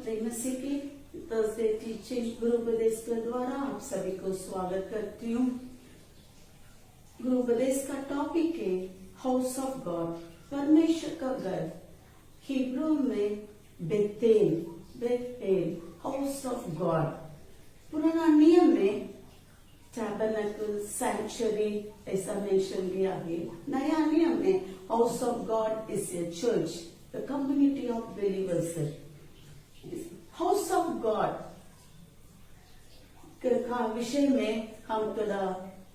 मसीह की Thursday teaching गुरु उपदेश के द्वारा आप सभी को स्वागत करती हूँ। गुरु उपदेश का टॉपिक है हाउस ऑफ गॉड, परमेश्वर का घर। हिब्रू में बेतेल, हाउस ऑफ गॉड। पुराना नियम में टैबरनेकल, सैंक्चुअरी ऐसा मेंशन किया है। नया नियम में house of God is a church, the community of believers. House of God का विषय में हम थोड़ा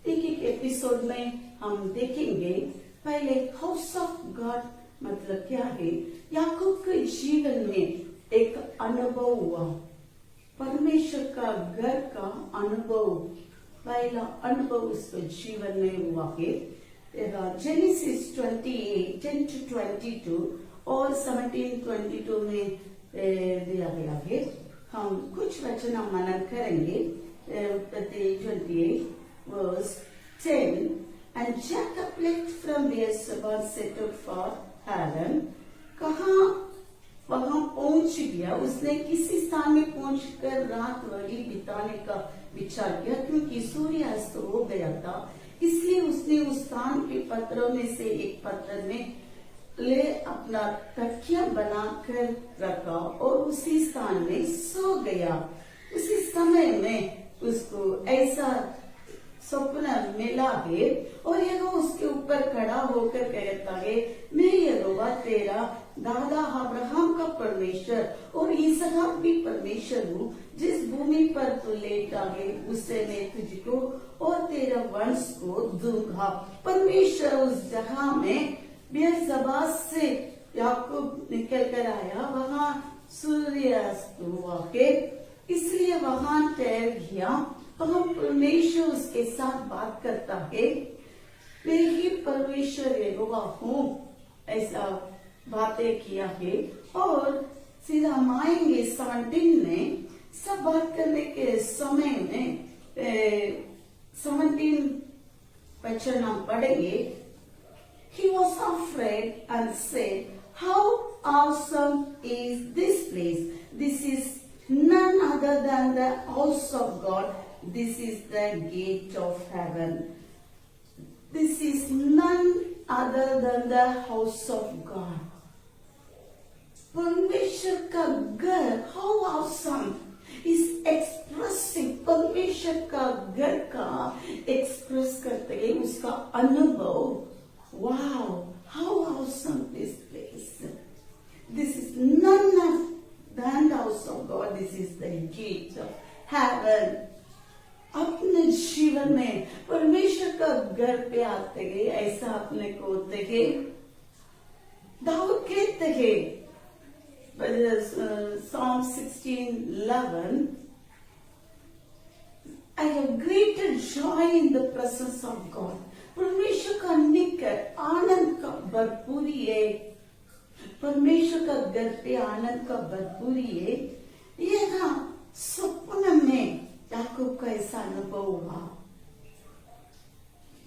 एक एपिसोड में हम देखेंगे। पहले हाउस ऑफ गॉड मतलब क्या है। याकूब के जीवन में एक अनुभव हुआ, परमेश्वर का घर का अनुभव, पहला अनुभव उसके जीवन में हुआ है। जेनेसिस 28:10-22 और 17:22 में दिया गया है। हम कुछ वचन मनन करेंगे। 28 verse 10, and Jacob left from Beersheba and set out for Haran. कहाँ वहां पहुंच गया। उसने किसी स्थान में पहुंचकर रात वही बिताने का विचार किया, क्योंकि सूर्यास्त हो गया था। इसलिए उसने उस स्थान के पत्थरों में से एक पत्थर में ले अपना तकिया बनाकर रखा और उसी स्थान में सो गया। उसी समय में उसको ऐसा सपना मिला है और यह उसके ऊपर खड़ा होकर कहता है, मैं यहोवा तेरा दादा अब्राहम का परमेश्वर और इसहाक भी परमेश्वर हूँ। जिस भूमि पर तू लेटा है उससे मैं तुझको और तेरा वंश को दूंगा। परमेश्वर उस जगह में बेरशेबा से याकूब निकल कर आया, वहाँ सूर्यास्त हुआ है, इसलिए वहाँ ठहर गया। वहाँ परमेश्वर उसके साथ बात करता है, मैं ही परमेश्वर यहोवा हूँ, ऐसा बातें किया है। और सीधा आएंगे 17 में, सब बात करने के समय में 17 वचन हम पढ़ेंगे। He was afraid and said, how awesome is this place? This is none other than the house of God. This is the gate of heaven. This is none other than the house of God. परमेश्वर का घर, how awesome is expressing, परमेश्वर का घर का express करते हैं उसका अनुभव। Wow, how awesome this place. This is none other than the house of God. This is the gate of heaven. अपने जीवन में परमेश्वर का घर पे आते हैं, ऐसा अपने को होते हैं। दाऊद कहते हैं Psalm 16:11, I have greater joy in the presence of God. परमेश्वर का निकट आनंद का भरपूरी है। परमेश्वर का घर पे आनंद का भरपूरी है। यह सपने में याकूब का ऐसा अनुभव हुआ।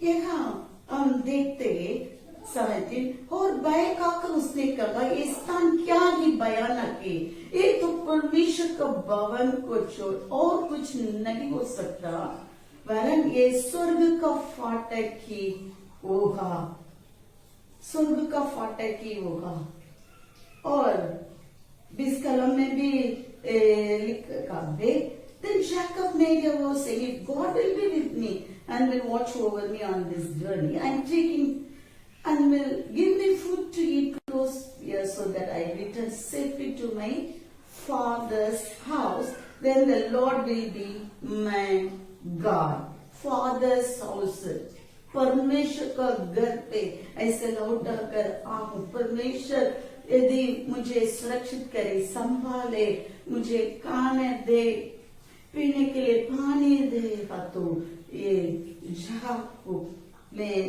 यहाँ हम देखते हैं 17, और भय खाकर उसने कहा, ये स्थान क्या ही भयानक है। ये तो परमेश्वर का भवन को छोड़ और कुछ नहीं हो सकता, वरन ये स्वर्ग का फाटक ही होगा, स्वर्ग का फाटक ही होगा। और 20 कलम में भी लिखा है, then Jacob made a vow saying, if God will be with me and will watch over me on this journey, I am taking and will give me food to eat close here so that I return safely to my father's house, then the Lord will be my God. Father's house, परमेश्वर का घर पे ऐसे लौटा कर आऊं। परमेश्वर यदि मुझे सुरक्षित करे, संभाले, मुझे खाने दे, पीने के लिए पानी देगा, तो ये जहाँ को मैं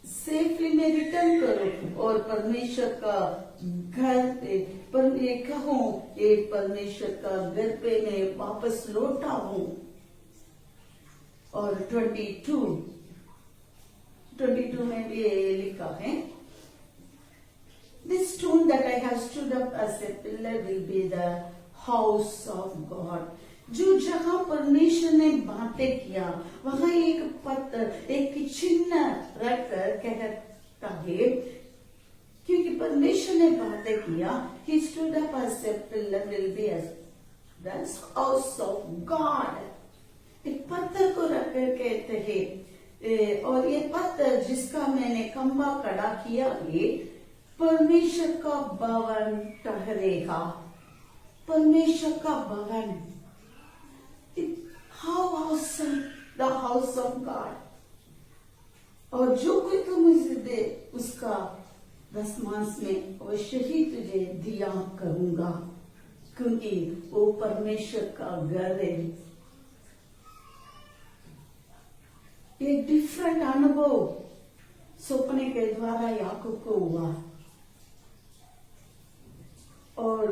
सेफली में रिटर्न करूं और परमेश्वर का घर पे पर ये कहूं, ये परमेश्वर का घर पे मैं वापस लौटा हूं। और 22 में भी लिखा है, This stone that I have stood up as a pillar will be the house of God. जो जहाँ परमेश्वर ने बातें किया वहां एक पत्थर एक चिन्ह रखकर कहता है, क्योंकि परमेश्वर ने बातें किया, he stood up as a pillar will be as the house of God। एक पत्थर को रखकर कहते हैं, और ये पत्थर जिसका मैंने खंबा खड़ा किया है परमेश्वर का भवन ठहरेगा। परमेश्वर का भवन, how awesome the house of God. और जो कोई तुम मुझे दे उसका दसमांश में अवश्य ही तुझे दिया करूंगा, क्योंकि वो परमेश्वर का घर है। एक डिफरेंट अनुभव सपने के द्वारा याकूब को हुआ। और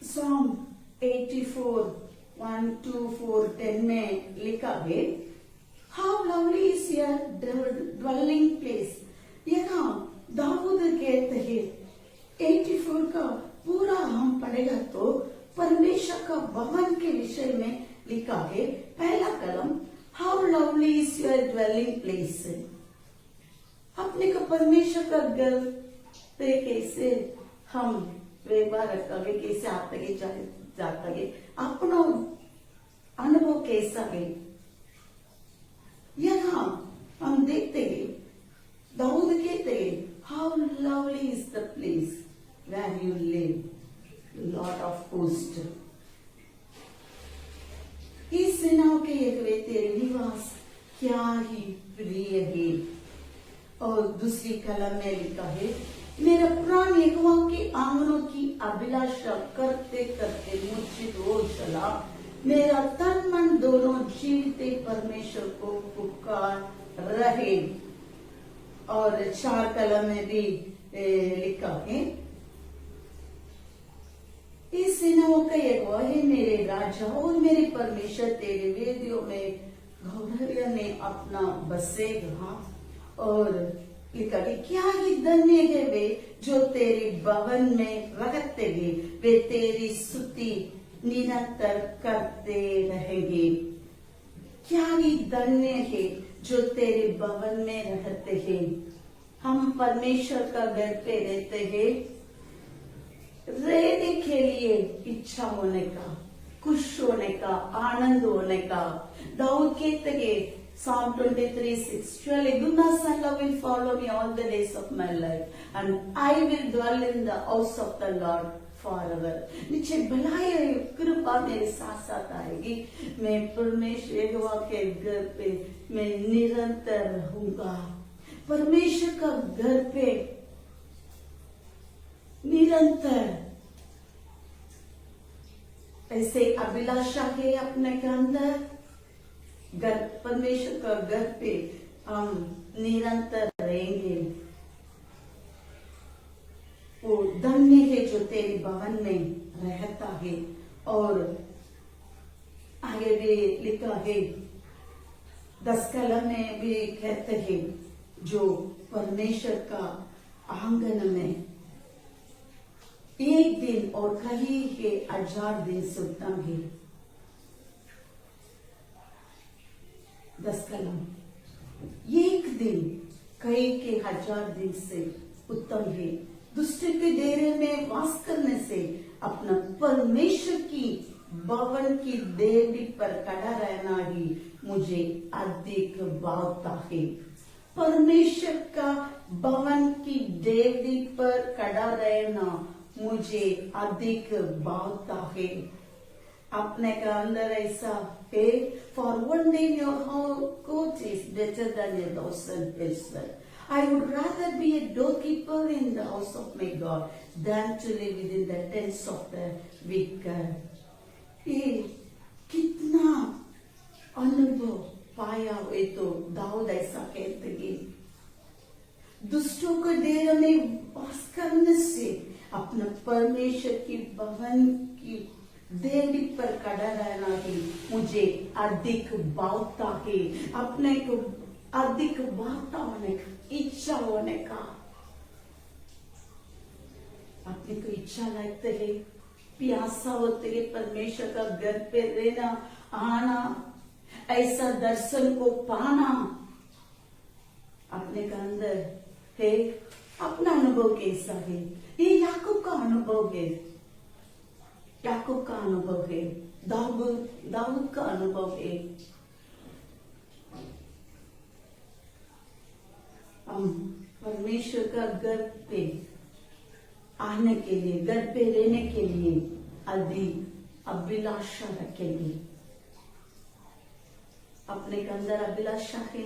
Psalm 84 1 2 4 10 में लिखा है, How lovely is your dwelling place। यहाँ दाऊद कहते हैं 84 का पूरा हम पढ़ेगा तो परमेश्वर का भवन के विषय में लिखा है। पहला कलम How lovely is your dwelling place। अपने को परमेश्वर का घर पे कैसे हम व्यवहार रखोगे, कैसे आता है जाता है, अपना अनुभव कैसा है। यहाँ हम देखते हैं दाऊद कहते हैं How lovely is the place where you live, Lord of hosts। इस सेनाओं के यहोवा तेरे निवास क्या ही प्रिय है। और दूसरी कलम में लिखा है, मेरा प्राण यहोवा के आंगनों की अभिलाषा करते करते मुझे रोज चला। मेरा तन मन दोनों जीविते परमेश्वर को पुकार रहे। और 4 कलम में भी लिखा है, इस सेनाओं का यहोवा है मेरे राजा और मेरे परमेश्वर, तेरे वेदियों में गौरव ने अपना बसेगा। और लिखा है, क्या ही धन्य है वे जो तेरे भवन में रहते हैं, वे तेरी स्तुति निरंतर करते रहेंगे। क्या ही धन्य है जो तेरे भवन में रहते हैं। हम परमेश्वर का घर पे रहते हैं, रहने के लिए इच्छा होने का, खुश होने का, आनंद होने का। दाऊद कहते हैं Psalm 23:6, Surely goodness and love will follow me all the days of my life, and I will dwell in the house of the Lord forever। नीचे भलाई और कृपा मेरे साथ साथ आएगी। मैं परमेश्वर यहोवा के घर पे मैं निरंतर रहूंगा। परमेश्वर का घर पे निरंतर ऐसे अभिलाषा है अपने के अंदर। घर परमेश्वर का घर पे हम निरंतर रहेंगे। वो धन्य है जो तेरे भवन में रहता है। और आगे भी लिखा है 10 कलम में भी कहते हैं, जो परमेश्वर का आंगन में एक दिन और कहीं के 1000 दिन से उत्तम है। 10 कलम, एक दिन कई के 1000 दिन से उत्तम है। दुष्ट के डेरे में वास करने से अपना परमेश्वर की भवन की देवड़ी पर खड़ा रहना ही मुझे अधिक भावता है। परमेश्वर का भवन की देवड़ी पर खड़ा रहना मुझे अधिक भावता है। अपने का अंदर ऐसा है, for one day in your court is better than 1,000 elsewhere। I would rather be a doorkeeper in the house of my God than to live within the tents of the wicked। ये कितना अनुभव पाया हुए तो दाऊद ऐसा कहते हैं, दुष्टों को डेरे में वास करने से अपना परमेश्वर की भवन की देवड़ी पर खड़ा रहना ही मुझे अधिक भावता है। अपने को अधिक भावता होने का, इच्छा होने का, अपने को इच्छा लगते है प्यासा होते ही परमेश्वर का घर पे रहना, आना, ऐसा दर्शन को पाना अपने के अंदर है। अपना अनुभव कैसा है? ये याकूब का अनुभव है, याकूब का अनुभव है, दाऊद का अनुभव है। हम परमेश्वर का घर पे आने के लिए, घर पे रहने के लिए अधिक अभिलाषा रखेंगे। अपने के अंदर अभिलाषा है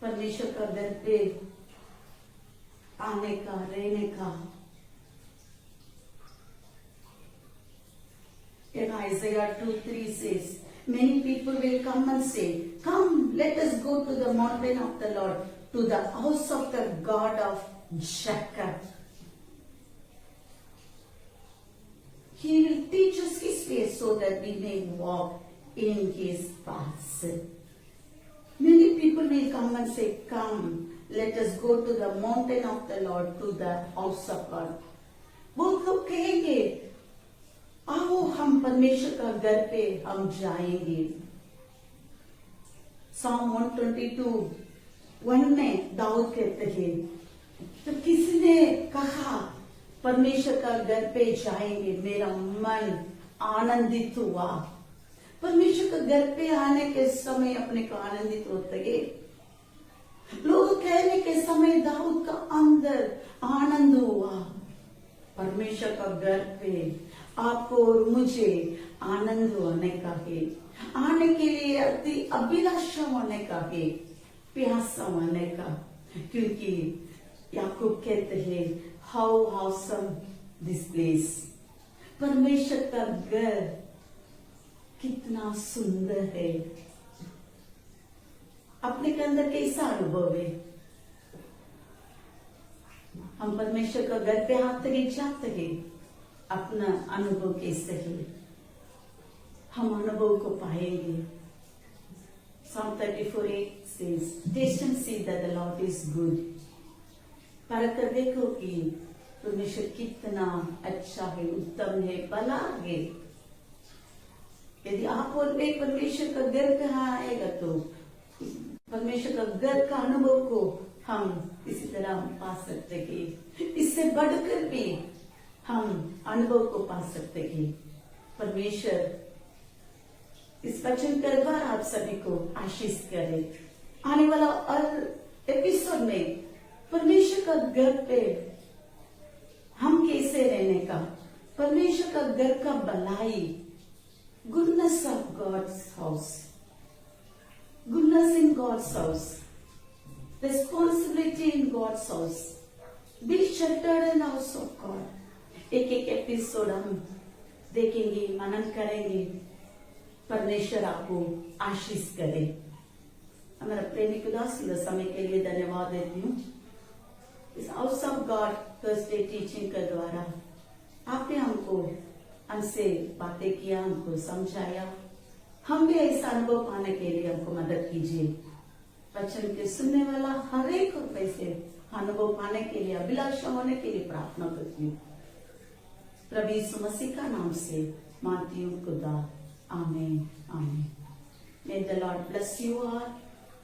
परमेश्वर का घर पे आने का, रहने का। In Isaiah 2:3 says, many people will come and say, come, let us go to the mountain of the Lord, to the house of the God of Jacob. He will teach us his ways so that we may walk in his paths. Many people will come and say, come, let us go to the mountain of the Lord, to the house of God. बहुत लोग कहेंगे, आओ हम परमेश्वर का घर पे हम जाएंगे। Psalm 122:1 में दाऊद कहते हैं, तो किसी ने कहा परमेश्वर का घर पे जाएंगे, मेरा मन आनंदित हुआ। परमेश्वर का घर पे आने के समय अपने को आनंदित होते हैं। लोग कहने के समय दाऊद का अंदर आनंद हुआ। परमेश्वर का घर पे आपको और मुझे आनंद होने का है, आने के लिए अति अभिलाषा होने का है, प्यासा होने का। क्योंकि याकूब कहते हैं, हाउ ऑसम दिस प्लेस, परमेश्वर का घर कितना सुंदर है। अपने के अंदर कैसा अनुभव है? हम परमेश्वर का घर पे आते हैं, जाते हैं, अपना अनुभव कैसे है? हम अनुभव को पाएंगे। Psalm 34:8 says, taste and see that the Lord is good. परख कर देखो कि परमेश्वर कितना अच्छा है, उत्तम है, भला है। यदि आप और मैं परमेश्वर का घर पे आएगा तो परमेश्वर का घर का अनुभव को हम इसी तरह पा सकते हैं। इससे बढ़कर भी हम अनुभव को पा सकते हैं। परमेश्वर इस वचन के द्वारा आप सभी को आशीष करे। आने वाला एपिसोड में परमेश्वर का घर पे हम कैसे रहने का, परमेश्वर का घर का भलाई, goodness of God's house, goodness in God's house, responsibility in God's house, be sheltered in house of God. एक एक एपिसोड हम देखेंगे, मनन करेंगे। परमेश्वर आपको आशीष करे। हमारा प्रेमी खुदास समय के लिए धन्यवाद देती हूँ। इस house of God Thursday teaching के द्वारा आपने हमसे बातें किया, हमको समझाया। हम भी ऐसा अनुभव पाने के लिए हमको मदद कीजिए। वचन के सुनने वाला हर एक को वैसे अनुभव पाने के लिए, अभिलाषा होने के लिए प्रार्थना करती हूँ। प्रभु यीशु मसीह का नाम से मानती हूँ खुदा, आमीन आमीन। May the Lord bless you all.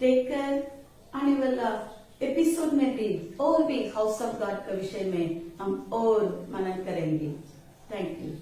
Take care. आने वाला एपिसोड में भी और भी हाउस ऑफ गॉड के विषय में हम और मनन करेंगे। Thank you.